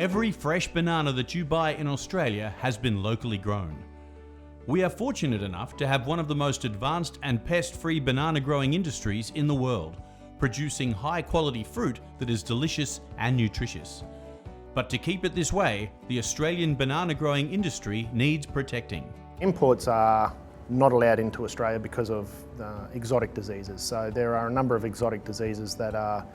every fresh banana that you buy in Australia has been locally grown. We are fortunate enough to have one of the most advanced and pest-free banana growing industries in the world, producing high-quality fruit that is delicious and nutritious. But to keep it this way, the Australian banana growing industry needs protecting. Imports are not allowed into Australia because of exotic diseases. So there are a number of exotic diseases that are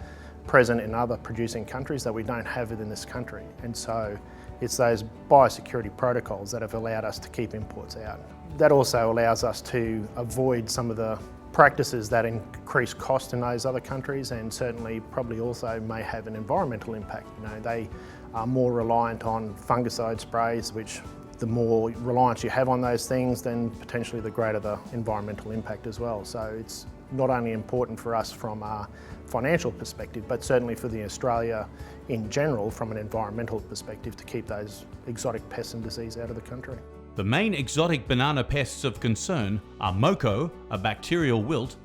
present in other producing countries that we don't have within this country. And so it's those biosecurity protocols that have allowed us to keep imports out. That also allows us to avoid some of the practices that increase cost in those other countries, and certainly probably also may have an environmental impact. They are more reliant on fungicide sprays, which the more reliance you have on those things, then potentially the greater the environmental impact as well. So it's not only important for us from a financial perspective, but certainly for the Australia in general from an environmental perspective to keep those exotic pests and disease out of the country. The main exotic banana pests of concern are MOCO, a bacterial wilt,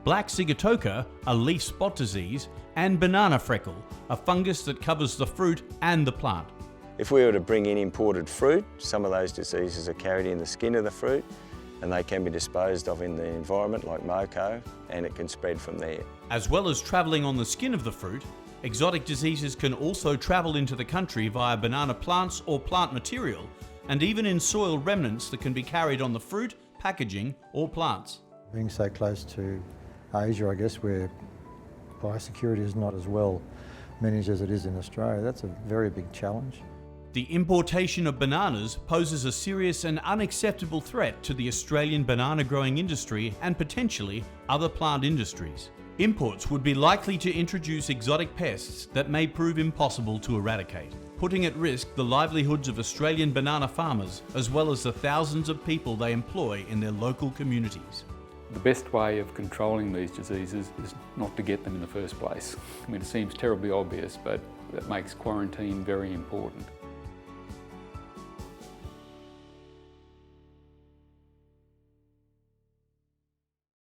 black sigatoka, a leaf spot disease, and banana freckle, a fungus that covers the fruit and the plant. If we were to bring in imported fruit, some of those diseases are carried in the skin of the fruit and they can be disposed of in the environment like MOCO, and it can spread from there. As well as travelling on the skin of the fruit, exotic diseases can also travel into the country via banana plants or plant material, and even in soil remnants that can be carried on the fruit, packaging or plants. Being so close to Asia, I guess, where biosecurity is not as well managed as it is in Australia, that's a very big challenge. The importation of bananas poses a serious and unacceptable threat to the Australian banana growing industry and potentially other plant industries. Imports would be likely to introduce exotic pests that may prove impossible to eradicate, putting at risk the livelihoods of Australian banana farmers as well as the thousands of people they employ in their local communities. The best way of controlling these diseases is not to get them in the first place. I mean, it seems terribly obvious, but that makes quarantine very important.